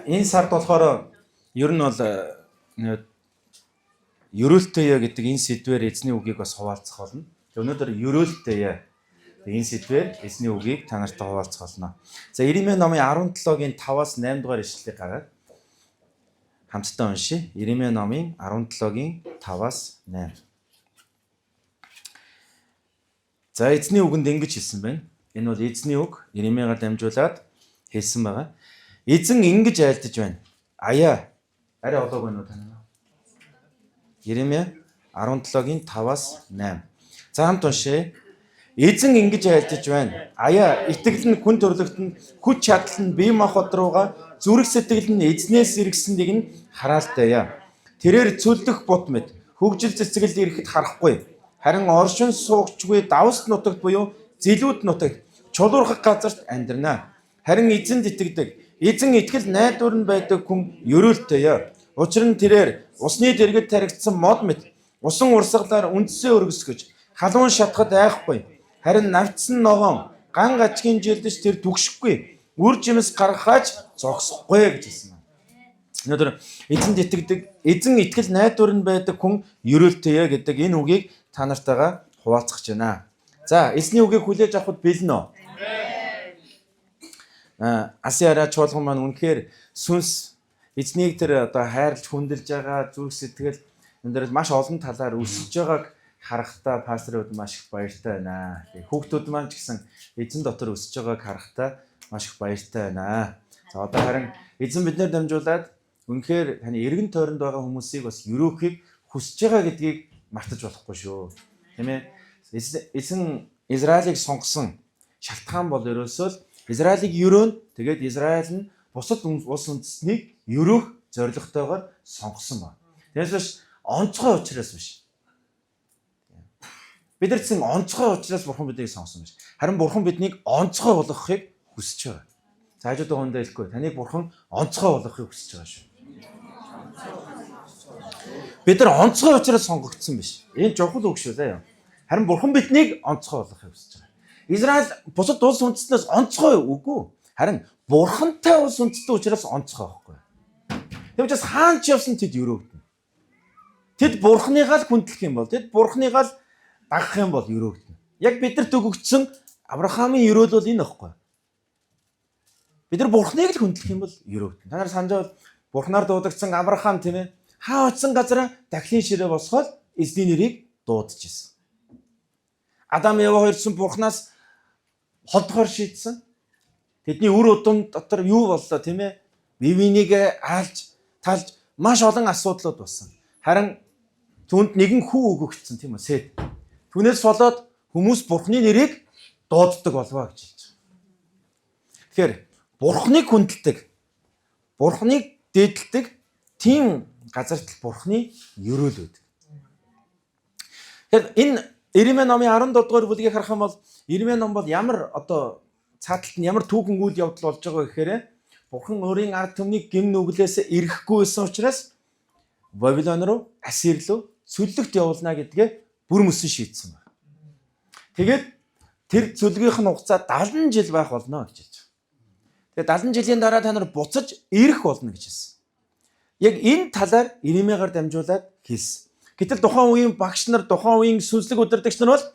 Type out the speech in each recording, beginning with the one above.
Энэ сард болохоор ер нь бол ерөөлтөе гэдэг энэ сэдвээр эзний үгийг бас хуваалцах болно. Өнөөдөр ерөөлтөе энэ сэдвээр эзний үгийг та нартай хуваалцах болно. За Иремья номын 17-гийн 5-аас 8 дугаар ишлэлийг гаргаад хамтдаа уншия. Иремья номын 17-гийн 5-аас 8. За эзний үгэнд ингэж хэлсэн байна. Энэ бол эзний үг Иремьягаар дамжуулаад хэлсэн байгаа. Эзэн ингэж айлдаж байна. Аяа. Арай олоог байна уу танаа? Иремья 17-гийн 5-аас 8. За хамт уншъя. Эзэн ингэж айлдаж байна. Аяа, итгэл нь хүн төрлөختөнд, хүч чадал нь бие махбод руугаа, зүрх сэтгэл нь эзнээс иргэсэндийг нь хараалтайя. Тэрээр цөлдөх бут мэд хөгжил цэцгэлд ирэхэд харахгүй. Харин оршин суугчгүй давс нутагт буюу зилүүд нутагт чулуурхах газарт амьдрнаа. Харин эзэнд итгэдэг, эзэн итгэл найдвар нь байдаг хүн ерөөлтөе. Учир нь тэрээр усны дэргэд таригдсан мод мэт усан урсгалаар үндсээ өргөсгөж халуун шатхад айхгүй. Харин навцсан ногоон ган гачгийн жилдэж тэр түгшихгүй. Үр жимс гаргахаач зогсохгүй гэж хэлсэн байна. Өнөөдөр эзэнд итгэдэг, эзэн итгэл найдвар нь байдаг хүн ерөөлтөе гэдэг энэ үгийг та нартайгаа хуваалцах гэж байна. За эзний үгийг хүлээж авахд бэлэн үү? Асиара чуулган маань үнэхээр сүнс эзнийг тэр одоо хайрлж хүндэлж байгаа зүрх сэтгэл энэ дээр маш олон талаар өсөж байгааг харахтаа пасторууд маш их баяртай байна. Хүүхдүүд маань ч гэсэн эзэн дотор өсөж байгааг харахтаа маш их баяртай байна. За одоо харин эзэн биднээр дамжуулаад үнэхээр таны эргэн тойронд байгаа хүмүүсийг бас өрөөхийг хүсэж байгаа гэдгийг мартаж болохгүй шүү. Тийм ээ. Эзэн Израилийг сонгосон шалтгаан бол ерөөсөө Израилийг өрөөн тэгээд Израиль нь бусад улс үндэстнийг өрөөх зорилготойгоор сонгосон байна. Тэгээс биш онцгой учраас биш. Бид нар чинь онцгой учраас бурхан биднийг сонгосон биш. Харин бурхан биднийг онцгой болгохыг хүсэж байгаа. За хажууд хондоо хэлэхгүй. Таныг бурхан онцгой болгохыг хүсэж байгаа шүү. Бид нар онцгой учраас сонгогдсон биш. Энэ чухал үг шүү заяа. Харин бурхан биднийг онцгой болгохыг хүсэж байгаа. Израиль бусад улс үндэстнээс онцгой үгүй. Харин бурхантай улс үндэстэн учраас онцгой байхгүй. Тэгвэл бас хаан ч явсан тэд өрөөгдөн. Тэд бурханыгаа л хүндлэх юм бол, тэд бурханыгаа л дагах юм бол өрөөгдөн. Яг бидэрт өгөгдсөн Авраамийн өрөөл бол энэ байхгүй. Бид нар бурханыг л хүндлэх юм бол өрөөгдөн. Та нар санаж бол бурханаар дуудагдсан Авраам тийм ээ. Хаа очсон газараа дахлын ширээ босгоод эзний нэрийг дуудаж ирсэн. Адам Ева хоёр ч бурханаас холдохоор шийдсэн. Тэдний үр удам дотор юу боллоо тийм ээ? Бивинийг аалж, талж маш олон асуудлууд болсон. Харин түүнд нэгэн хүү өгөгдсөн тийм үү? Сет. Түүнээс болоод хүмүүс бурханы нэрийг дууддаг болвоо гэж хэлж байгаа. Тэгэхээр бурханыг хүндэлдэг, бурханыг дээдэлдэг тийм газарт л бурханы ерөөл байдаг. Тэгэхээр энэ Иремья номын 17 дугаар бүлгийг харах юм бол Иремья ном бол ямар одоо цааталт нь ямар түүхэн үйл явдал болж байгаа гэхээр бурхан өөрийн ард түмнийг гин нүглээс ирэхгүй байсан учраас Вавилон руу, Ассир руу цөллөгт явуулна гэдгээ бүр мөсөн шийдсэн байна. Тэгээд тэр цөлгийнх нь хугацаа 70 жил байх болно гэж хэлж байгаа. Тэгээд 70 жилийн дараа та нар буцаж ирэх болно гэж хэлсэн. Яг энэ талаар Иремьягаар дамжуулаад хэлсэн. Гэтэл тухайн үеийн багш нар, тухайн үеийн сүнслэг удирдагч нар бол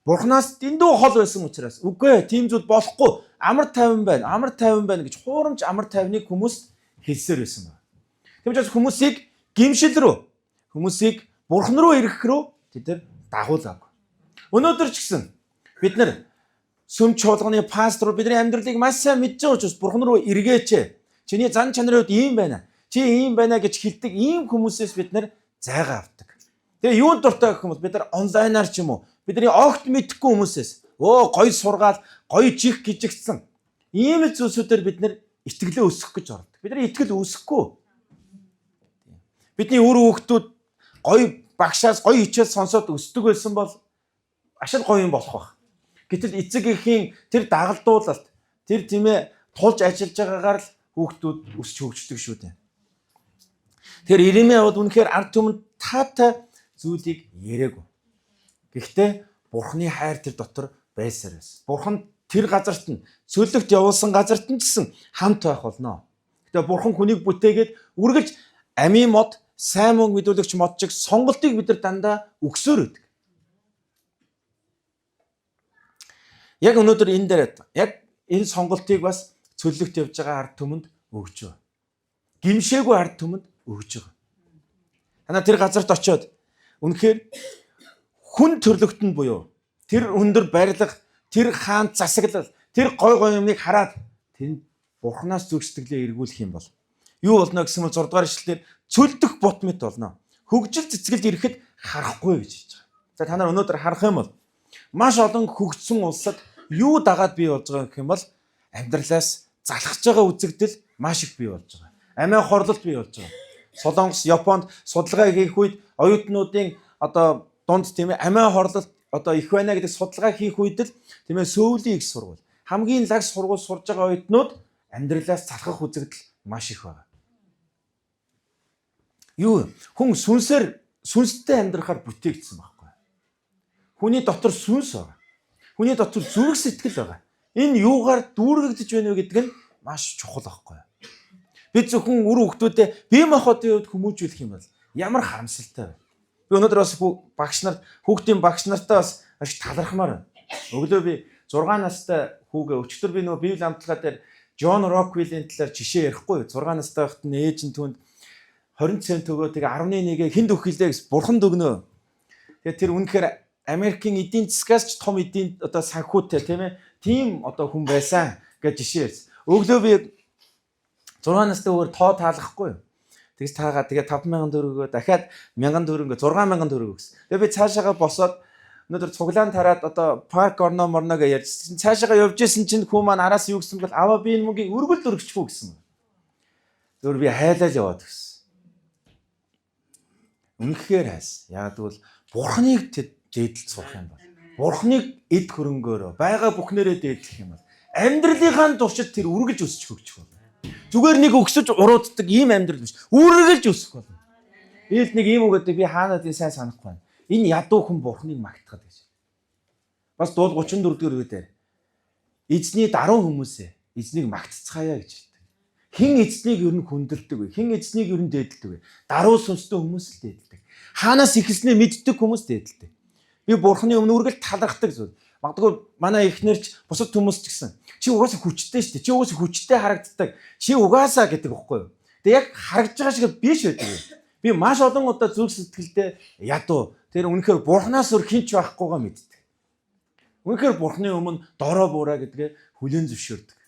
бурханаас дэндүү хол байсан учраас үгүй тийм зүйл болохгүй, амар тайван байна, амар тайван байна гэж хуурамч амар тайвныг хүмүүст хэлсээр байсан байна. Тэгм учраас хүмүүсийг гимшил рүү, хүмүүсийг бурхан руу ирэх рүү тэд дагуулаагүй. Өнөөдөр ч гэсэн бид нар сүм чуулганы пастор бидний амьдралыг маш сайн мэдж байгаа учраас бурхан руу эргээч. Чиний зан чанарын хувьд ийм байна. Чи ийм байна гэж хэлдэг ийм хүмүүсээс бид нар зайгаа авдаг. Тэгээ юунд дуртай гэх юм бол бид нар онлайнаар ч юм уу бидний огт мэдхгүй хүмүүсээс гоё сургаал, гоё чих гжигдсэн ийм л зүйлсүүдээр бид нар итгэлээ өсгөх гэж ордог. Бид нар итгэл өсөхгүй. Бидний үр хүүхдүүд гоё багшаас гоё хичээл сонсоод өсдөг байсан бол ашиг гоё юм болох байх. Гэтэл эцэг эхийн тэр дагалдуулалт, тэр тийм ээ тулж ажиллаж байгаагаар л хүүхдүүд өсч хөгждөг шүү дээ. Тэр Иремья бол үнэхээр ард түмэнд таатай зүйлийг яриаггүй. Гэхдээ бурханы хайр тэр дотор байсаар байсан. Бурхан тэр газарт нь цөлөгт явуулсан газарт нь гэсэн хамт байх болно. Тэгээ бурхан хүнийг бүтээгээд үргэлж амийн мод, сайн мөнгө мэдүүлэгч мод чиг сонголтыг бид нар дандаа өгсөөр өгдөг. Яг өнөөдөр энэ дээр яг энэ сонголтыг бас цөлөгт явж байгаа ард түмэнд өгч байгаа. Гимшээгүй ард түмэнд өгж байгаа. Танаа тэр газарт очиод үнэхээр хүн төрлөختөнд буюу тэр өндөр барилга, тэр хаан засаглал, тэр гой юмныг хараад тэнд бурхнаас зүрх сэтгэлээ эргүүлэх юм бол юу болно гэсэн мэт 6 дугаар ишлэлээр цөлдөх бут мэт болно. Хөгжил цэцгэлд ирэхэд харахгүй гэж хэлж байгаа. За та нар өнөөдөр харах юм бол маш олон хөгжсөн улсад юу дагаад бий болж байгаа гэх юм бол амьдралаас залхаж байгаа үзэгдэл маш их бий болж байгаа. Амиа хорлолт бий болж байгаа. Солонгос, Японд судалгаа хийх үед оюутнуудын дунд тийм ээ амиа хорлолт их байна гэдэг судалгаа хийх үед л тийм ээ сөүлийн их сургууль хамгийн лаг сургууль сурж байгаа оюутнууд амьдралаас залхах үзэгдэл маш их байна. Юу хүн сүнстэй амьдрахаар бүтээгдсэн байхгүй. Хүний дотор сүнс байгаа. Хүний дотор зүрх сэтгэл байгаа. Энэ юугаар дүүргэгдэж байна вэ гэдэг нь маш чухал байхгүй. Бид зөвхөн үр хөвгтүүдэд бие махбодын хувьд хүмүүжүүлэх юм бол ямар харамсалтай вэ? Би өнөөдөр бас хүүхдийн багш нартаа бас маш талархмаар байна. Өглөө би 6 настай хүүгээ өчтөр би нөгөө Библи амтлагаа дээр Джон Роквиллийн талаар жишээ ярихгүй. 6 настай байхад нь ээж нь түүнд 20 цент өгөө тэгээ 11-ийг хүнд өгөх хэлээ гэж бурханд өгнө. Тэгээ тэр үнэхээр Америкийн эдийн засгаас ч том эдийн санхүүтэй тийм ээ. Тийм хүн байсан гэж жишээ ярьсан. Өглөө би 6 настай өөр тоо таалахгүй. Тэгс таагаа тэгээ 5,000 төгрөгөө дахиад 1,000 төгрөнгө 6,000 төгрөг өгсөн. Тэгээ би цаашаага босоод өнөөдөр цуглаан тараад парк орно морно гэж ярьсан. Цаашаага явж исэн чинь хүү маань араас юу гэсэн бэл аваа би энэ мөнгийг өргөл өргөчихгүй гэсэн. Зөвөр би хайлал яваад гисэн. Үнэхээр хайс. Яг тэгвэл бурхныг дээдэлж сурах юм бол бурхныг эд хөрөнгөөрөө байгаа бүхнээрээ дээдлэх юм бол амьдралынхаа туршид тэр үргэлж өсч хөгжих болно. Зүгээр нэг өксөж урууддаг ийм амьдрал биш. Үргэлж өсөх болно. Биэд нэг ийм үг гэдэг би хаанаад энэ сайн санахгүй байна. Энэ ядуу хүн бурхныг магтахад гэж. Бас дуул 34 дэх үгээр эзний даруй хүмүүсээ эзнийг магтцгаая гэж хэлдэг. Хэн эзнийг ер нь хүндэрдэг вэ? Хэн эзнийг ер нь дээдэлдэг вэ? Даруй сүнстэй хүмүүс л дээдэлдэг. Хаанаас ихэлснээ мэддэг хүмүүс дээдэлдэг. Би бурхны өмнө үргэлж талархдаг зүйл. Магадгүй манай эхнэрч бусад хүмүүс ч гэсэн чи угаасаа хүчтэй шүү дээ. Чи угаасаа хүчтэй харагддаг. Чи угаасаа гэдэг байхгүй юу? Тэгээ яг харагдж байгаа шиг биш байдаг. Би маш олон удаа зүрх сэтгэлдээ ядуу. Тэр үнэхээр бурхнаас өөр хинч байхгүйгаа мэддэг. Үнэхээр бурхны өмнө дорой буураа гэдгээ хүлээн зөвшөөрдөг.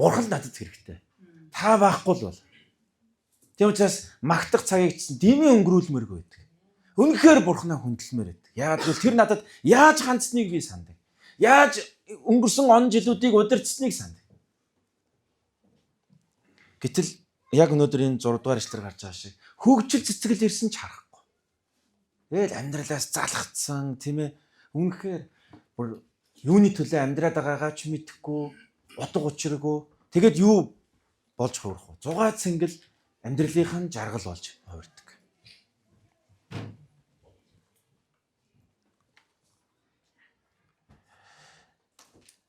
Бурхан надад хэрэгтэй. Та байхгүй л бол. Тийм учраас магтах цагийг чинь дэмий өнгөрүүлмээргүй байдаг. Үнэхээр бурхнаа хүндэлмээр байдаг. Яагаад гэвэл тэр надад яаж хандсныг би сандаг. Яаж өнгөрсөн он жилүүдийг удирдсныг сандаг. Гэтэл яг өнөөдөр энэ 6 дугаар ишлэр гарч байгаа шиг хөгжил цэцгэл ирсэн ч харахгүй. Тэгэл амьдралаас залхацсан тийм ээ. Үнэхээр юуны төлөө амьдраад байгаагаа ч мэдэхгүй, утга учиргүй. Тэгэд юу болж хуурах вэ? Зугаа цэнгэл амьдралынхаа жаргал болж хувирдаг.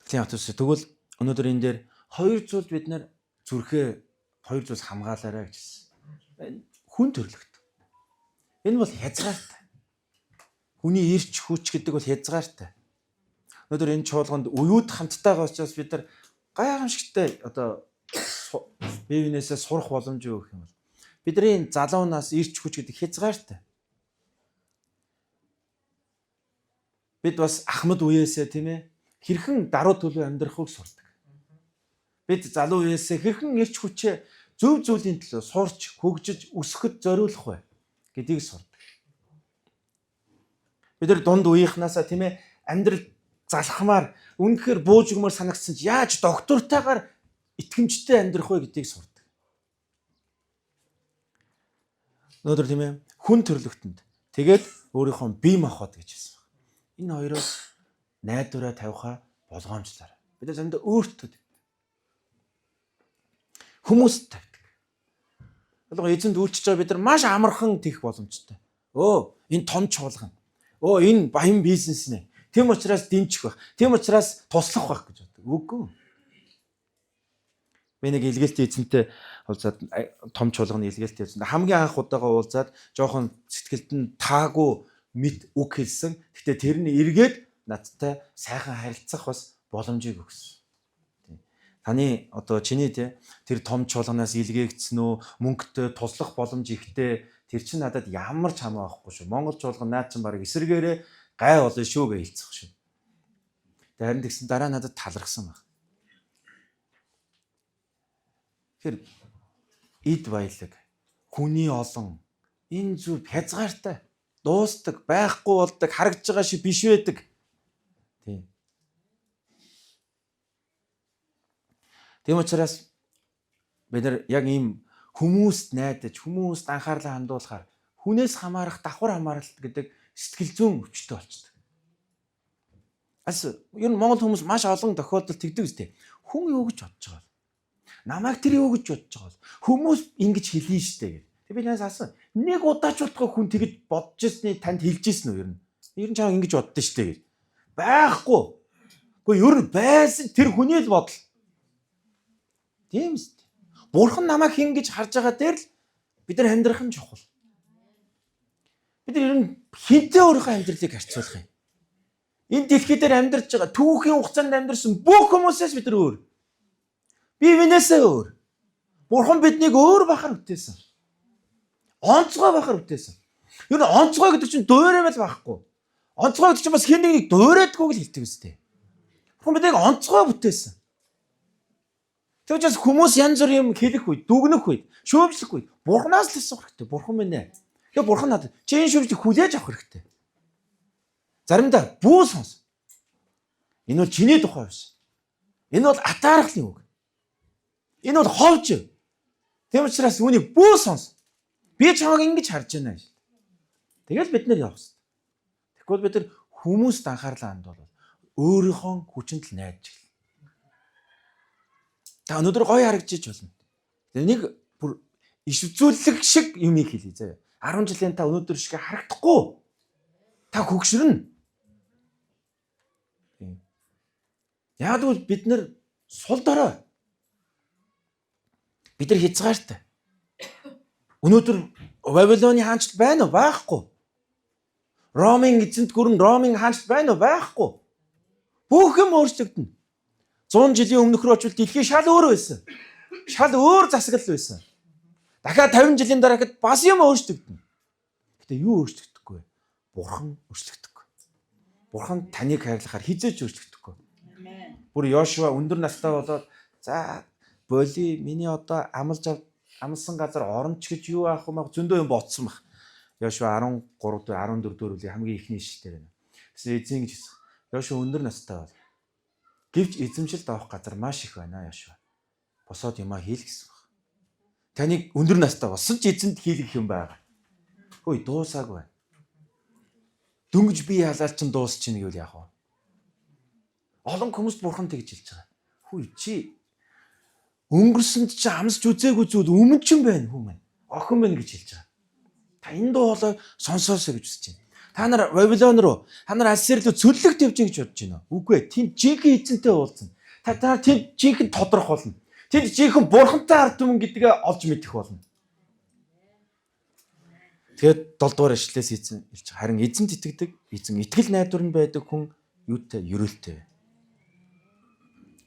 Тэгвэл өнөөдөр энэ дээр хоёр зүйл бид нар зүрхээ хоёр зүйлс хамгаалаарай гэж хэлсэн. Хүн төрлөخت. Энэ бол хязгаартай. Хүний эрч хүч гэдэг бол хязгаартай. Өнөөдөр энэ чуулганд уюуд хамттайгаа учраас бид нар гайхамшигтай бивнээсээ сурах боломж өгөх юм бол бидний залуунаас эрч хүч гэдэг хязгаартай. Бид бас Ахмад үеэсээ тийм ээ хэрхэн даруй төлөв амьдрахыг сурдаг. Бид залуу үеэсээ хэрхэн эрч хүчээ зөв зүйлийн төлөө сурч, хөгжиж, өсгөхөд зориулах вэ гэдгийг сурдаг. Бид нар дунд үеийнхнаасаа тийм ээ амьдрал залхамаар үнэхээр бууж өгмөр санагдсан ч яаж доктортойгоор итгэмжтэй амьдрах вэ гэдгийг сурдаг. Өнөөдөр тийм ээ хүн төрлөختөнд тэгээд өөрийнхөө бие махбод гэж хэлсэн. Энэ хоёроос найдвараа тавиха болгоомжлоор. Бид нар зөндөө өөртөө хүмүүст тавьдаг. Ялангуяа эзэнд үйлчж байгаа бид нар маш амархан тийх боломжтой. Энэ том чуулган. Энэ баян бизнес нэ. Тэм учраас дэмжих байх. Тэм учраас туслах байх гэж боддог. Үгүй. Би нэг илгээлтийн эзэнтэй уулзаад том чуулганы илгээлтийн эзэнтэй хамгийн анх удаага уулзаад жоохон сэтгэлд нь таагүй мэд үг хэлсэн. Гэхдээ тэр нь эргээд надтай сайхан харилцах бас боломжийг өгсөн. Таны одоо чиний тэр том чуулганаас илгээгдсэн үү, мөнгөтэй туслах боломж ихтэй тэр чинь надад ямар ч хамаа байхгүй шүү. Монгол чуулган наад чинь баг эсэргээрээ гай болно шүү гэж хэлцэх шүү. Харин тэгсэн дараа надад талархсан баг. Тэр эд баялаг, хүний олон энэ зүйл хязгаартай, дуустдаг, байхгүй болдог, харагдж байгаа шиг биш байдаг. Тийм. Тийм учраас бид нар яг ийм хүмүүст найдаж, хүмүүст анхаарлаа хандуулахаар хүнээс хамаарах давхар хамааралт гэдэг сэтгэл зүйн өвчтөй болчихдог. Ер нь Монгол хүмүүс маш олон тохиолдолд тэгдэг үстэй. Хүн юу гэж бодож байгаа вэ? Намайг тэр юу гэж бодож байгаа вэ? Хүмүүс ингэж хэлнэ штэ гэх. Тэг би нээс асан. Нэг удаач бодгоо хүн тэгэж бодож ирсний танд хэлж ирсэн үү ер нь? Ер нь чам ингэж боддоо штэ гэх. Байхгүй. Гэхдээ ер нь байсан тэр хүний л бодол. Тийм үстэй. Бурхан намайг хин гэж харж байгаа дээр л бид нар амьдрах нь чухал. Бид нар ер нь хинтээ өөрийнхөө амьдралыг харьцуулах юм. Энэ дэлхий дээр амьдарч байгаа түүхийн хугацаанд амьдарсан бүх хүмүүсээс бид нар өөр. Бие биенээсээ өөр. Бурхан биднийг өөр бахар бүтээсэн. Онцгой бахар бүтээсэн. Ер нь онцгой гэдэг чинь дуураймал байхгүй. Онцгой гэдэг чинь бас хэн нэгнийг дуурайдаггүй л хэлдэг үстэй. Бурхан биднийг онцгой бүтээсэн. Тэгвэл хүмүүс янз бүрийн юм хэлэх үед, дүгнэх үед, шүүмжлэх үед Бурханаас л асуух хэрэгтэй. Бурхан минь ээ. Тэгээ Бурхан надад чи энэ шүүмжлийг хүлээж авах хэрэгтэй. Заримдаа бүү сонс. Энэ бол чиний тухай биш. Энэ бол атаархлын үг. Энэ бол ховж. Тийм учраас үүнийг бүү сонс. Би чамайг ингэж харж байна шүү. Тэгэл бид нар явах хэрэгтэй. Тэгвэл бид нар хүмүүст анхаарлаа хандуулбал өөрийнхөө хүчинд л найдаж эхэлнэ. Та өнөөдөр гоё харагдчих болно. Нэг бүр иш үзүүлэг шиг юм хэлье заяа. 10 жилийн та өнөөдөр шиг харагдахгүй. Та хөгшрөн. Яг л бид нар сул дорой. Бид нар хязгаартай. Өнөөдөр Вавилоны хаанчлал байна уу? Байхгүй. Ромын эзэнт гүрэн Ромын хаанчлал байна уу? Байхгүй. Бүх юм өөрчлөгдөнө. 100 жилийн өмнөх рүү очвол дэлхий шал өөр байсан. Шал өөр засаглал байсан. Дахиад 50 жилийн дараа гэхэд бас юм өөрчлөгдөнө. Гэтэ юу өөрчлөгдөхгүй вэ? Бурхан өөрчлөгдөхгүй. Бурхан таныг хайрлахаар хизээч өөрчлөгдөхгүй. Бүр Йошуа өндөр настай болоод за боли миний одоо амлсан газар оромч гэж юу аах юм зөндөө юм ботсон баг. Йошуа 13 дэх 14 дэх үеийн хамгийн ихний ишлэлээр байна. Гэсэн эзэн гэж хэлсэн. Йошуа өндөр настай бол. Гэвч эзэмшилд авах газар маш их байна Йошуа. Босоод юмаа хийл гэсэн баг. Таныг өндөр настай болсон ч эзэнд хийлгэх юм байгаа. Хөөе дуусаагүй байна. Дөнгөж би ялаар чин дуусчихна гэвэл яах вэ? Олон хүмүүст бурхан тэгж хэлж байгаа. Хөөе чи өнгөрсөнд чи амсч үзээгүй зүйл өмнө ч юм байна хүмүүс. Охин байна гэж хэлж байгаа. Та энэ дуу хоолой сонсоосоо гэж үзэж байна. Та нар Вавилон руу, та нар Ассир руу цөллөг тавьж гэж бодож байна уу? Үгүй ээ. Тэнд жинхэнэ эзэнтэй уулзна. Та тэнд жинхэнэ тодрох болно. Тэнд жинхэнэ бурхантай ард түмэн гэдгээ олж мэдэх болно. Тэгээд 7 дугаар ишлээс эзэн хэлж байгаа. Харин эзэнт итгэдэг, эзэн итгэл найдвар нь байдаг хүн юутай, ерөөлтэй.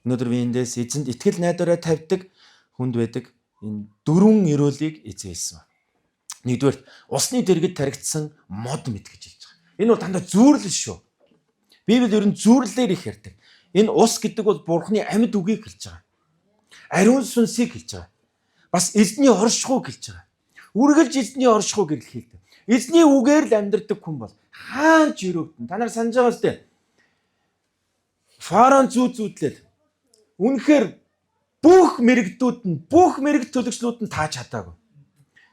Өнөөдөр би эндээс эзэнд итгэл найдвараа тавьдаг хүнд байдаг энэ 4 ерөөлийг эзэн хэлсэн байна. Нэгдүгээр усны дэргэд таригдсан мод мэд гэж хэлж байгаа. Энэ бол дандаа зүүрлэл шүү. Библи ер нь зүүрлэлээр их ярьдаг. Энэ ус гэдэг бол Бурхны амьд үгийг хэлж байгаа. Ариун сүнсийг хэлж байгаа. Бас эзний оршихуйг хэлж байгаа. Үргэлж эзний оршихуйг хэлдэг. Эзний үгээр л амьдрдаг хүн бол хаанч өрөвдөн. Та нар санаж байгаа үстэй. Фараон зүүдлээд үнэхээр бүх мэрэгд төлөгчлүүд нь тааж чадаагүй.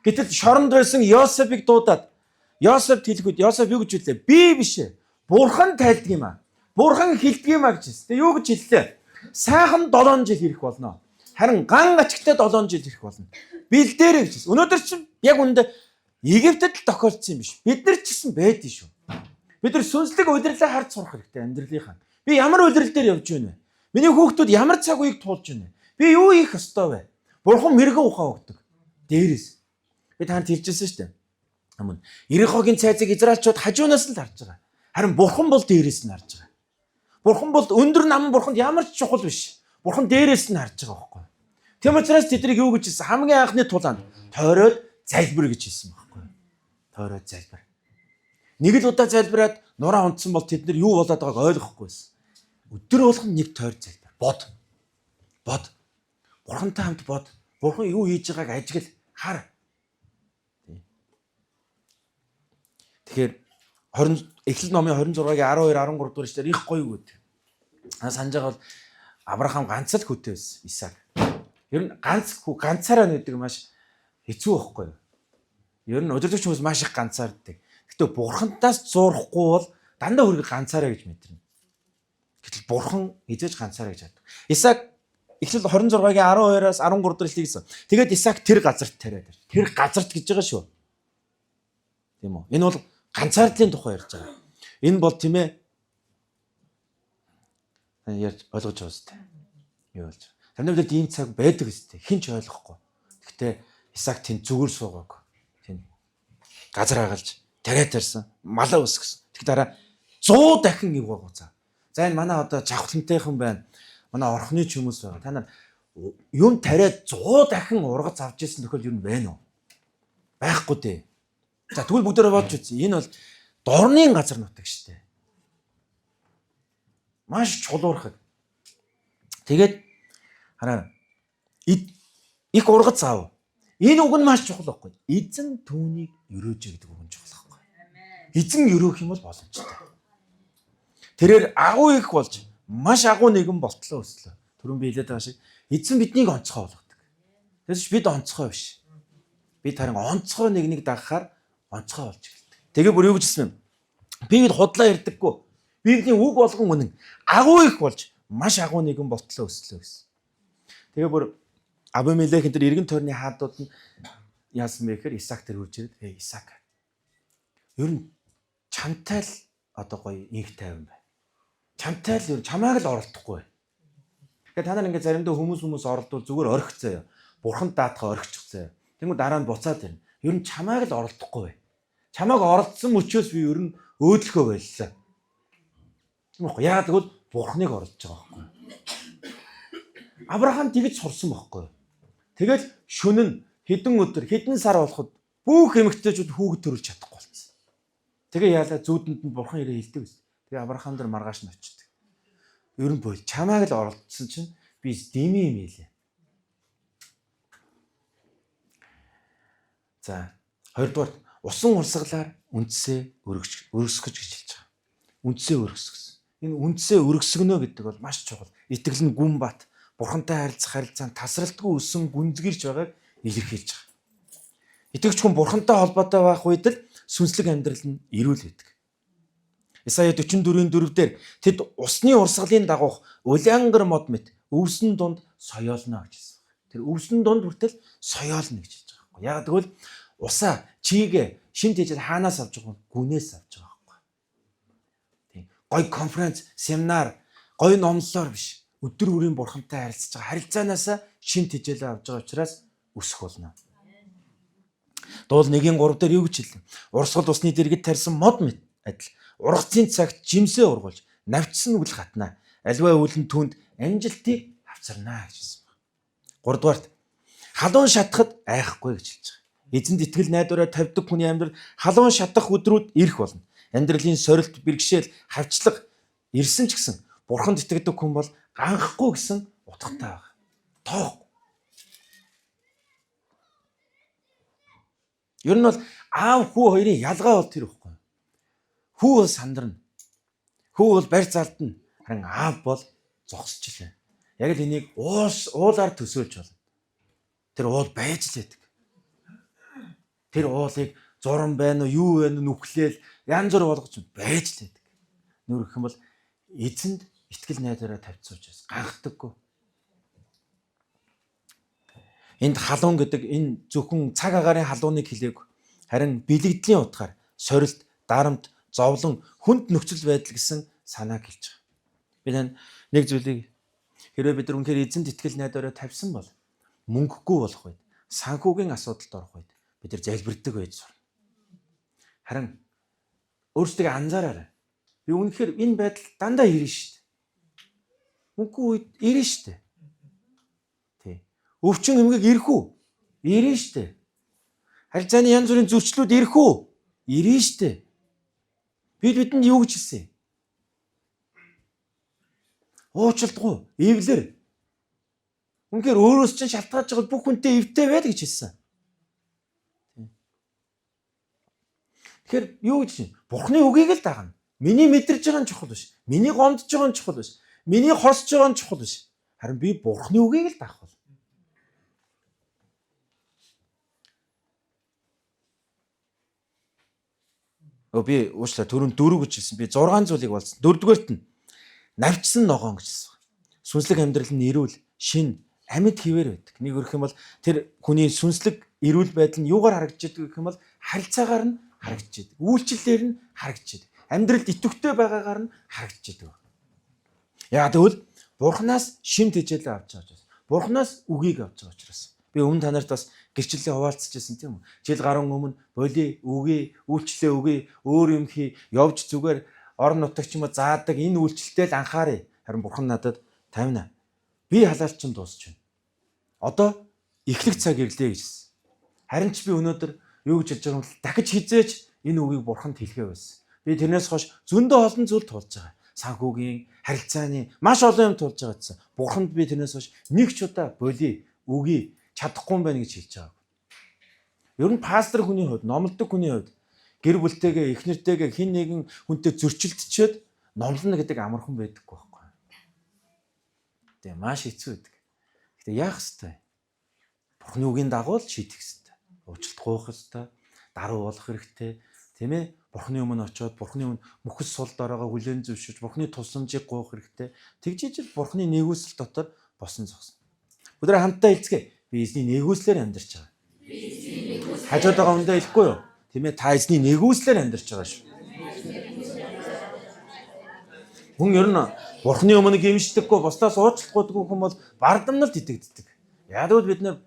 Гэтэл шоронд байсан Йосефийг дуудаад Йосеф хэлэхэд Йосеф юу гэж хэллээ? Би биш ээ. Бурхан тайлдаг юм аа. Бурхан хэлдэг юм аа гэж хэлсэн. Тэгээ юу гэж хэллээ? Сайхан 7 жил ирэх болно. Харин ган ачигтай 7 жил ирэх болно. Бэлдээрэй гэж хэлсэн. Өнөөдөр чинь яг үүндээ Египтэд л тохиолдсон юм биш. Бид нар ч гэсэн байдیں шүү. Бид нар сүнслэг удирлаа харж сурах хэрэгтэй амьдралынхаа. Би ямар удирал дээр явж байна вэ? Миний хүүхдүүд ямар цаг үеийг туулж байна вэ? Би юу хийх ёстой вэ? Бурхан мэрэгэн ухаан өгдөг. Дээрээс. Би танд хэлчихсэн шүү дээ. Амун Ерихогийн цайзыг Израильчууд хажуунаас нь харж байгаа. Харин Бурхан бол дээрээс нь харж байгаа. Бурхан бол өндөр нам Бурханд ямар ч чухал биш. Бурхан дээрээс нь харж байгаа байхгүй. Тийм учраас тэднийг юу гэж хэлсэн? Хамгийн анхны тулаанд тойроод залбир гэж хэлсэн байхгүй. Тойроод залбир. Нэг л удаа залбираад нураа унтсан бол тэд нар юу болоод байгааг ойлгохгүй байсан. Өдөр болгон нэг тойр залбир. Бод. Бурхантай хамт бод. Бурхан юу хийж байгааг ажигл хар. Тэгэхээр Эхлэл номын 26-гийн 12 13 дугаар эшлэлээр их гоё үг. Санаж байгаа бол Авраам ганц л хүүтэй байсан. Исаак. Ер нь ганцаараа нэгдэг маш хэцүү байхгүй юу? Ер нь удирдагч хүмүүс маш их ганцаардаг. Гэтэ Бурхантаас зуурахгүй бол дандаа хүргэл ганцаараа гэж мэдэрнэ. Гэтэл Бурхан эзэж ганцаараа гэж чаддаг. Исаак Эхлэл 26-гийн 12-аас 13 дугаар эшлэлийг хэлсэн. Тэгээд Исаак тэр газарт тариад ирж. Тэр газарт гэж байгаа шүү. Тийм үү? Энэ бол ганцаардлын тухай ярьж байгаа. Энэ бол тийм ээ. Ярьж ойлгож байгаа зү. Юу болж байгаа. Таны хувьд ийм цаг байдаг үстэй. Хин ч ойлгохгүй. Гэхдээ Исаак тэнд зүгээр суугааг. Тийм. Газар хагалж тариад тарьсан. Малаа өсгсөн. Тэг дараа 100 дахин ив гоцаа. За энэ манай одоо жавхлантайхан байна. Манай орхны ч хүмүүс байгаа. Та нар юм тариад 100 дахин ургац авч ирсэн тохиол юу байна уу? Байхгүй дээ. За тэгвэл бүгдээрээ бодж үзье. Энэ бол дорны газар нутаг шүү дээ. Маш чулуурхаг. Тэгээд хараа их ургац аав. Энэ үг нь маш чухал байхгүй. Эзэн түүнийг өрөөж гэдэг үг нь чухал байхгүй. Эзэн өрөөх юм бол боломжтой. Тэрээр агуу их болж маш агуу нэгэн болтлоо өслөө. Түрүүн би хэлээд байгаа шиг эзэн биднийг онцгой болгодог. Тэгээс бид онцгой биш. Бид харин онцгой нэг дагахаар онцгой болж эхэлдэг. Тэгээ бүр юу гэж хэлсэн юм? Бид худлаа ярьдаггүй. Библийн үг болгон үнэн. Агуу их болж маш агуу нэгэн болтлоо өслөө гэсэн. Тэгээ бүр Абимелех энэ эргэн тойрны хаадууд нь яасан бэ гэхээр Исаак тэр үрж ирээд Исаак. Ер нь чамтай л одоо гоё инх тайван бай. Чамтай л ер чамааг л оролдохгүй. Тэгээ та нар ингээд заримдаа хүмүүс оролдвол зүгээр орхих заяа. Бурханд даатахаа орхичих заяа. Тэгмээ дараа нь буцаад ирнэ. Ер нь чамааг л оролдохгүй. Чамааг оролдсон мөчөөс би ер нь өөдлөхөө байлаа. Тийм үү? Яагаад гэвэл Бурханыг оролдож байгаа байхгүй. Авраам тэгж сурсан байхгүй. Тэгэл шөнө нь хэдэн өдөр, хэдэн сар болоход бүх эмэгтэйчүүд хүүхэд төрүүлж чадахгүй болсон. Тэгээ яалаа зүүдэнд нь Бурхан ирээ хэлдэг байсан. Тэгээ Авраам дээр маргааш нь очдөг. Ер нь бол чамааг л оролдсон чинь би дими юм хэлээ. За, хоёрдугаар усан урсгалаар үндсээ өргөсгөж гэж хэлж байгаа. Үндсээ өргөсгсөн. Энэ үндсээ өргөсгөнө гэдэг бол маш чухал. Итгэл нь гүн бат, Бурхантай харилцаанд тасралтгүй өссөн гүнзгийрч байгааг илэрхийлж байгаа. Итгэгч хүн Бурхантай холбоотой байх үед л сүнслэг амьдрал нь эрүүл байдаг. Исая 44:4 дээр тэд усны урсгалын дагуух улиангар мод мэт өвсөн дунд соёолно гэж хэлсэн. Тэр өвсөн дунд хүртэл соёолно гэж хэлж байгаа. Яг тэгвэл усаа чигээ шин тэжил хаанаас авч байгаа вэ? Гүнээс авч байгаа байхгүй. Тийм. Гой конференц, семинар, гой номлолоор биш. Өдөр бүрийн Бурхантай харилцаж байгаа харилцаанаас шин тэжээлээ авч байгаа учраас өсөх болно. Дуул 1:3 дээр юу гэж хэлв? Урсгал усны дэргэд тарьсан мод мэт адил. Ургацын цагт жимсээ ургуулж, навчсан үл хатнаа. Аливаа үлэн түнд амжилтыг авчирнаа гэж хэлсэн байна. 3 дугаарт халуун шатахад айхгүй гэж хэлж байгаа. Эзэнд итгэл найдвараа тавьдаг хүний амьдрал халуун шатах өдрүүд ирэх болно. Амьдралын сорилт, бэрхшээл, хавчлага ирсэн ч гэсэн Бурханд итгэдэг хүн бол ганхгүй гэсэн утгатай байна. Тоохгүй. Ер нь бол аав хүү хоёрын ялгаа бол тэр ихгүй. Хүү бол сандарна. Хүү бол барь залдна. Харин аав бол зогсчихлээ. Яг л энийг уулаар төсөөлж болно. Тэр уул байж л байдаг. Тэр уулыг зуран байна уу, юу байна уу, нүхлээл янз бүр болгож байж л байдаг. Нүрх юм бол эзэнд итгэл найдвараа тавьцуулж байна. Ганхдаггүй. Энд халуун гэдэг энэ зөвхөн цаг агаарын халууныг хэлээгүй. Харин бэлэгдлийн утгаар сорилт, дарамт, зовлон, хүнд нөхцөл байдал гэсэн санааг хэлж байгаа. Би нэг зүйлийг Хэрвээ бид нар үнэхээр эзэнд итгэл найдвараа тавьсан бол мөнгөгүй болох үед, санхүүгийн асуудалд орох үед бид нар залбирдаг байж сурна. Харин өөрсдөө анзаараарай. Би үнэхээр энэ байдал дандаа ирнэ шүү дээ. Мөнгөгүй үед ирнэ шүү дээ. Тий. Өвчин эмгэг ирэх үү? Ирнэ шүү дээ. Харилцааны янз бүрийн зөрчлүүд ирэх үү? Ирнэ шүү дээ. Бидэнд юу гэж хэлсэн? Уучлалтгүй, эвлэр. Үнэхээр өөрөөс чинь шалтгаалж байгаа бүх хүнтэй эвтэй байд гэж хэлсэн. Тэгэхээр юу гэж чинь? Бурхны үгийг л дагна. Миний мэдэрч байгаа нь чухал биш. Миний гомдж байгаа нь чухал биш. Миний хорсож байгаа нь чухал биш. Харин би Бурхны үгийг л дагах бол. Би уучлаа түрүүн 4 гэж хэлсэн. Би 6 зүйлийг болсон. 4-дүгээрт нь навчсан ногоон гэж хэлсэн. Сүнслэг амьдрал нь эрүүл, шин, амьд хിവэр байдаг. Нэг өрөх юм бол тэр хүний сүнслэг эрүүл байдал нь юугаар харагдаж байдаг гэх юм бол харилцаагаар нь харагдаж байдаг. Үйлчлэлээр нь харагдаж байдаг. Амьдралд идэвхтэй байгаагаар нь харагдаж байдаг. Яагаад гэвэл Бурханаас шин тэжээлээ авч байгаа учраас. Бурханаас үгийг авч байгаа учраас. Би өмнө та нарт бас гэрчлэлээ хуваалцчихсан тийм үү? Жил гаруй өмнө боли үгээ, үйлчлэлээ үгээ, өөр юм хий, явж зүгээр орон нутагч юм заадаг энэ үйлчлэлтэй л анхаарай. Харин Бурхан надад тавина. Би халаалчин дуусч байна. Одоо эхлэх цаг ирлээ гэсэн. Харин ч би өнөөдөр юу гэж хэлж байгаа юм бол дахиж хизээч энэ үгийг Бурханд хэлэхээ байсан. Би тэрнээс хойш зөндөө олон зүйл тулж байгаа. Санхүүгийн, харилцааны маш олон юм тулж байгаа гэсэн. Бурханд би тэрнээс хойш нэг ч удаа боли үгүй чадахгүй юм байна гэж хэлж байгаа. Ер нь пастор хүний хувьд, номлодог хүний хувьд гэр бүлтэйгээ, их нэртэйгээ хин нэгэн хүнтэй зөрчилдчихэд номлоно гэдэг амархан байдаггүй байхгүй. Тэгээ маш хэцүү байдаг. Гэтэ яах ёстой? Бурхны үгийн дагуу л шийдэх ёстой. Уучлалт гуйх ёстой, даруй болох хэрэгтэй, тийм ээ? Бурхны өмнө очиод Бурхны өмнө мөхөс сул доройгоо хүлээн зөвшөөрч Бурхны тусламжийг гуйх хэрэгтэй. Тэгжиж л Бурхны нэгүсэл дотор босон зогсно. Бүгдээ хамтдаа хэлцгээе. Би эзний нэгүслэр амьдарч байгаа. Хажууд байгаа хүндээ хэлэхгүй юу? Тийм ээ, та эзний нэгүслэр амьдарч байгаа шүү. Хүн ер нь Бурхны өмнө гимшдэггүй, бусдаас уучлалтгүйдгүй хүн бол бардамналд итгэдэг. Яг л бид нэр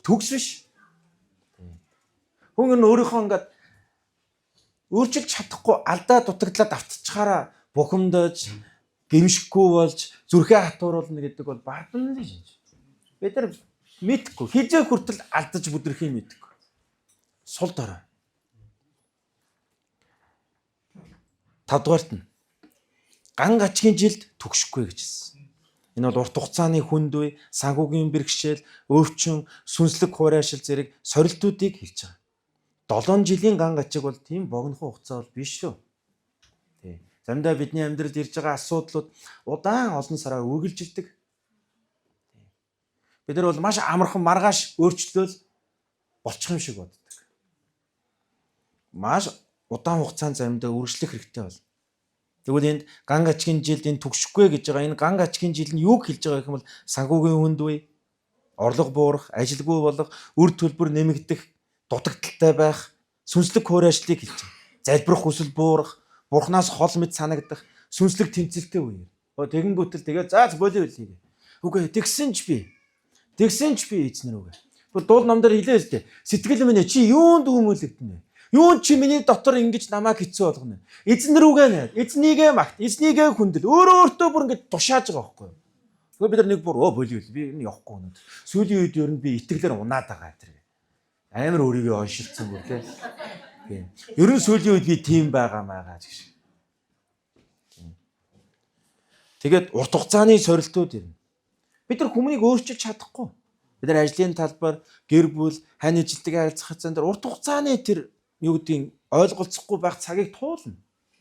төгс биш. Хүн ер нь өөрийнхөө ингээд өөрчилж чадахгүй алдаа дутагдлаад автчихаараа бухимдаж, гимшихгүй болж, зүрхээ хатууруулна гэдэг бол бардамнал гэж. Бид нар мэдхгүй, хизээ хүртэл алдаж бүдрэхийг мэдхгүй. Сул дорой. 5 дугаарт нь ган гачгийн жилд түгшихгүй гэж хэлсэн. Энэ бол урт хугацааны хүнд үе, санхүүгийн бэрхшээл, өвчин, сүнслэг хуурайшил зэрэг сорилтуудыг хэлж байгаа. 7 жилийн ган гачиг бол тийм богинохон хугацаа бол биш шүү. Тий. Заримдаа бидний амьдралд ирж байгаа асуудлууд удаан олон сараар үргэлжилдэг. Бид нар бол маш амархан маргааш өөрчлөл болчих юм шиг боддог. Маш удаан хугацаанд заримдаа үргэлжлэх хэрэгтэй бол. Тэгвэл энд ган гачгийн жилд энэ түгшихгүй гэж байгаа. Энэ ган гачгийн жил нь юу хэлж байгаа гэх юм бол санхүүгийн хүнд үе, орлого буурах, ажилгүй болох, үр төлбөр нэмэгдэх, дутагдaltaй байх, сүнслэг хуурайшлыг хэлж байгаа. Залбирах хүсэл буурах, Бурханаас хол мэд санагдах, сүнслэг тэмцэлтэй үе. Тэгэнгүүтэл тэгээ за болио хэлье. Үгүй тэгсэн ч би эзнэр үгүй. Бүр дуул номдэр хэлээ л дээ. Сэтгэл минь чи юунд хүмүүлэгдэнэ? Юунд чи миний дотор ингэж намайг хэцүү болгоно? Эзнэр үгүй нэ. Эзнийгээ магт, эзнийгээ хүндэл. Өөртөө бүр ингэж тушааж байгаа байхгүй юу? Тэгвэл бид нар нэг бүр болио би энэ явахгүй өнөд. Сүүлийн үед ер нь би итгэлээр унаад байгаа тэр. Амар өөрийгөө оншилсан бүр тийм. Ер нь сүүлийн үед би тийм байгаа гэж. Тэгээд урт хугацааны сорилтууд ирнэ. Бид нар хүмүүнийг өөрчилж чадахгүй. Бид нар ажлын талбар, гэр бүл, хань ижилтэйгээ харилцах хэвцэн дээр урт хугацааны тэр юу гэдгийг ойлголцохгүй байх цагийг туулна.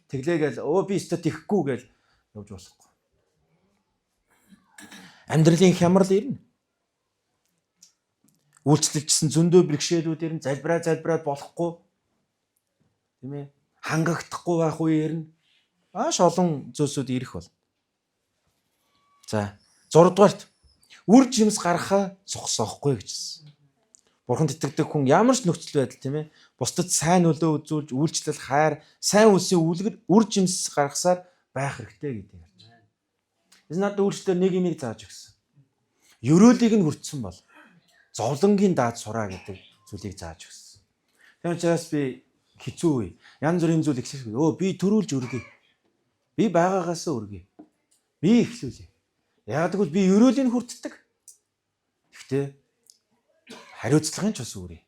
Тэглээгээл би өстө тэхгүй гэж явж болохгүй. Амьдралын хямрал ирнэ. Үйлчлэгчсэн зөндөө бэрхшээлүүд ирнэ. Залбираад болохгүй. Тийм ээ. Хангахдахгүй байх үе ирнэ. Маш олон зүйлсүүд ирэх бол. За 6 дугаарт үр жимс гарахаа зогсоохгүй гэж хэлсэн. Бурханд итгэдэг хүн ямар ч нөхцөл байдал тийм ээ бусдад сайн нөлөө үзүүлж үйлчлэл хайр сайн үлсийн үлгэр үр жимс гаргасаар байх хэрэгтэй гэдэг ярьж байна. надад өөртөө нэг юмыг зааж өгсөн. Ерөөлийг нь хүртсэн бол зовлонгийн даад сураа гэдэг зүйлийг зааж өгсөн. Тийм учраас би хэцүү үе. Янз бүрийн зүйл ихсэх. Би төрүүлж өргөе. Би байгаагаас өргөе. Би ихлүүлье. Яг тэгвэл би ерөөлийг хүртдэг. Гэхдээ хариуцлагын ч бас үүрээ.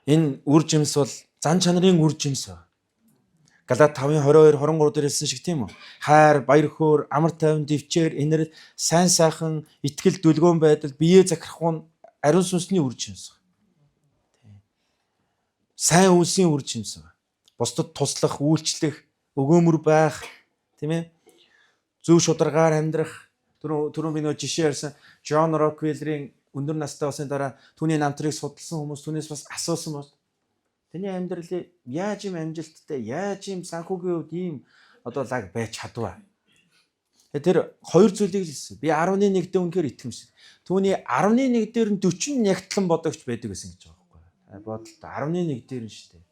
Энэ үр жимс бол зан чанарын үр жимс ба. Галаат 5:22-23 дээр хэлсэн шиг тийм үү? Хайр, баяр хөөр, амар тайван, дэвчээр, инэрл, сайн сайхан, итгэл, дүлгөөн байдал, биеэ захирах нь ариун сүнсний үр жимс. Сайн үйлсийн үр жимс. Бусдад туслах, үйлчлэх, өгөөмөр байх, тийм ээ? Зөв шударгаар амьдрах. Түрүүн би нөө жишээ ярьсан Джон Роквеллерийн өндөр настай болсны дараа түүний намтрыг судалсан хүмүүс түүнээс бас асуусан бол таны амьдралыг яаж юм амжилттай, яаж юм санхүүгийн хувьд ийм лаг байж чадваа. Тэр хоёр зүйлийг л хэлсэн. Би 11 дээр үнэхээр итгэмжтэй. Түүний 11 дээр нь 40 нягтлан бодогч байдаг гэсэн гэж байгаа байхгүй. Бодолтой 11 дээр нь шүү дээ.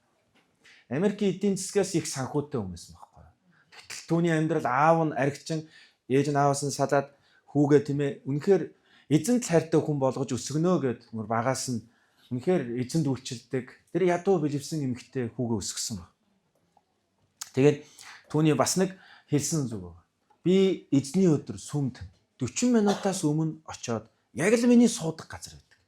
Америкийн эдийн засгаас их санхүүтэй хүмүүс байхгүй. Гэтэл түүний амьдрал аав нь аригчин, ээж нь ааваас нь салаад хүүгээ тийм ээ үнэхээр эзэнт хайртай хүн болгож өсгөнөө гэд багаас нь үнэхээр эзэнд үйлчилдэг. Тэр ядуу билевсэн эмэгтэй хүүгээ өсгсөн баг. Тэгээд түүний бас нэг хэлсэн зүг байна. Би эзний өдөр сүмд 40 минутаас өмнө очиод яг л миний суудаг газар байдаг.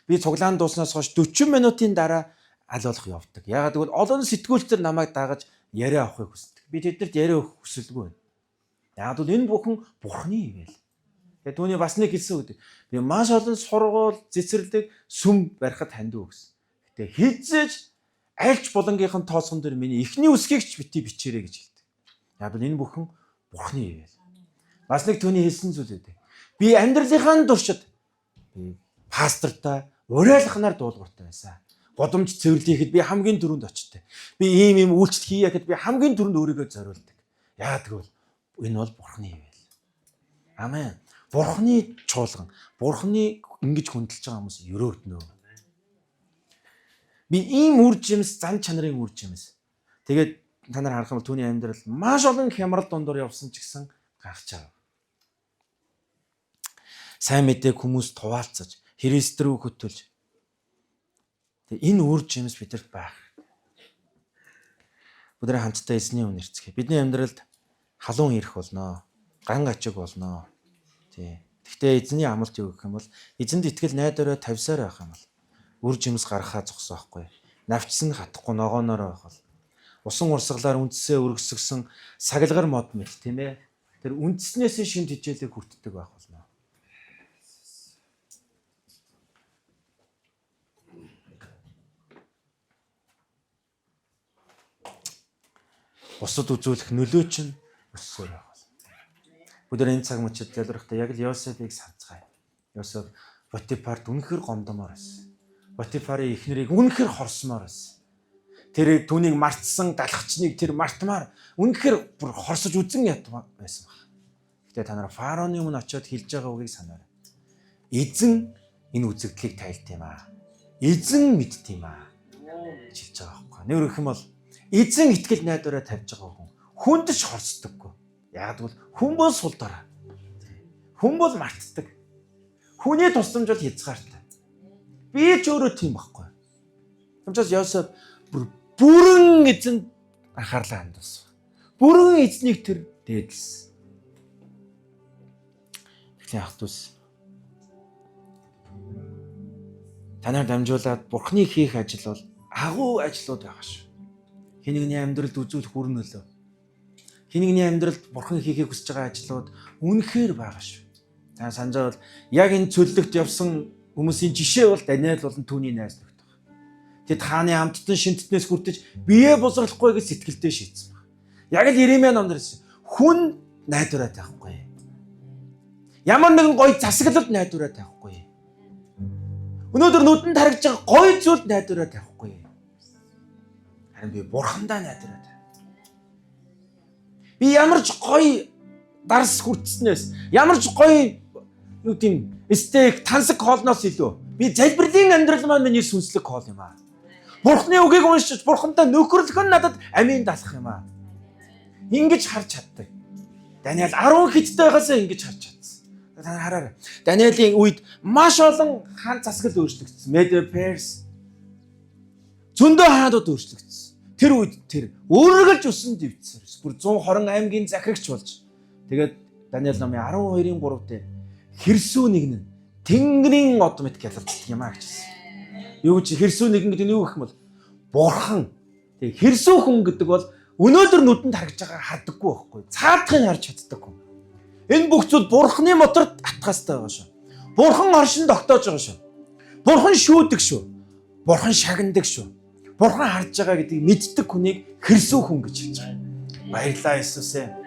Би цуглаан дууснаас хойш 40 минутын дараа аль болох явдаг. Ягаад гэвэл олон сэтгүүлчдэр намайг дагаж яриа авахыг хүсдэг. Би тэднэрт яриа өгөх хүсэлгүй байна. Яг бол энэ бүхэн Бурхны ивэл. Тэгээ түүний бас нэг хэлсэн үг. Би маш олон сургууль, цэцэрлэг, сүм барихад хандив гэсэн. Гэтэ хизээж альч булангийнхан тооцоон дээр миний эхний үсгийг ч бити бичээрэй гэж хэлдэг. Яг бол энэ бүхэн Бурхны ивэл. Бас нэг түүний хэлсэн зүйл үү. Би амьдралынхаа туршид пастортай уриалгахнаар дуулууртай байсан. Годомж цэвэрлэхэд би хамгийн түрүүнд очтой. Би ийм үйлчлэл хийе гэхэд би хамгийн түрүүнд өөрийгөө зориулдаг. Яг тэгвэл энэ бол Бурхны ивэл. Амен. Бурхны чуулган, Бурхны ингэж хүндэлж байгаа хүмүүс өрөөгднө. Би ийм үр жимс, зан чанарын үр жимс. Тэгээд та нар харах юм бол түүний амьдрал маш олон хямрал дундуур явсан ч гэсэн гарч байгаа. Сайн мэдээг хүмүүс туваалцаж, Христ рүү хөтөлж. Энэ үр жимс бидэрт байх. Бүгдээ хамтдаа эзний өмнө ирцгээе. Бидний амьдралд халуун ирэх болно. Ган ачиг болно. Гэхдээ эзний амлалт юу гэх юм бол эзэнд итгэл найдвараа тавьсаар байх юм бол үр жимс гаргахаа зогсоохгүй. Навчсан хатахгүй ногооноор байх бол усан урсгалаар үндсээ өргөсгсөн саглагар мод мэт тийм ээ. Тэр үндснээс шимт хичээлийг хүртдэг байх болно. Бусад үзүүлэх нөлөө чинь өссөөр байх. Бүгд энэ цаг мөчид залбирахдаа яг л Йосефийг санацгаая. Йосеф Потифарт үнэхээр гомдомоор байсан. Потифарын эхнэрийг үнэхээр хорсмоор байсан. Тэр түүнийг мартсан далахчныг тэр мартмаар үнэхээр бүр хорсож үзэн ятмаар байсан баг. Гэтэ та нараа фараоны өмнө очиод хэлж байгаа үгийг санаарай. Эзэн энэ үзэгдлийг тайлт юм аа. Эзэн мэдт юм аа. гэж хэлж байгаа байхгүй. Нэр их юм бол эзэн итгэл найдвараа тавьж байгаа хүн хүндж хорсдоггүй. Яг бол хүн бол сул дараа. Хүн бол мартдаг. Хүний тусламж бол хязгаартай. Би ч өөрөө тийм байхгүй. Тэгмээс Йосеф бүрэн эзэнд анхаарлаа хандуулсан. Бүрэн эзнийг тэр дээдлсэн. Тэгэхээр ах トゥ ус. Танаар дамжуулаад Бурхны хийх ажил бол агуу ажлууд байгаа шүү. Хинэгний амьдралд үзүүлэх үр нөлөө. Хинэгний амьдралд Бурхан хийхийг хүсэж байгаа ажлууд үнэхээр байгаа шүү. Та санаж бол яг энэ цөллөгт явсан хүмүүсийн жишээ бол Даниэл болон түүний найз нөхд байна. Тэд хааны амттан шинтнээс хүртэж бие бузрахгүй гэж сэтгэлдээ шийдсэн байна. Яг л Иремья номдэр хүн найдвараа тавихгүй. Ямар нэгэн гоё засаглалд найдвараа тавихгүй. Өнөөдөр нүдэнд харагдж байгаа гоё зүйлд найдвараа тавихгүй. Харин би Бурхандаа найдвараа тавь. Би ямар ч гоё дарс хүртснээс, ямар ч гоё юу тийм стейк тансаг хоолноос илүү би залбирлын амьдрал маань миний сүнслэг хоол юм аа. Бурхны үгийг уншиж Бурхантай нөхөрлөх нь надад амийн далах юм аа. Ингэж харж чаддаг. Даниэл 10 хэдтэй байгаасаа ингэж харж чадсан. Та хараарай. Даниэлийн үед маш олон хаан засаг өөрчлөгдсөн. Мед Перс зөндөө хаадууд өөрчлөгдсөн. Тэр үед тэр өөрөглж өссөн дэвцэр. Бүр 120 аймгийн захирагч болж. Тэгээд Даниэл номын 12-ийн 3 дээр хэрсүү нэгэн Тэнгэрийн одмит ялалцдаг юм аа гэжсэн. Юу гэж хэрсүү нэгэн гэдэг нь юу гэх юм бол бурхан. Тэг хэрсүү хүн гэдэг бол өнөөдөр нүдэнд харагдж байгаа хардаггүй байхгүй. Цаадахыг харж чаддаг хүн. Энэ бүх зүйл бурханы моторт атгастай байгаа шүү. Бурхан оршин тогтоож байгаа шүү. Бурхан шүүдэг шүү. Бурхан шагнадаг шүү. Бурхан харж байгаа гэдгийг мэддэг хүнийг хэрсүү хүн гэж хэлж байгаа. Баярлалаа Иесус ээ.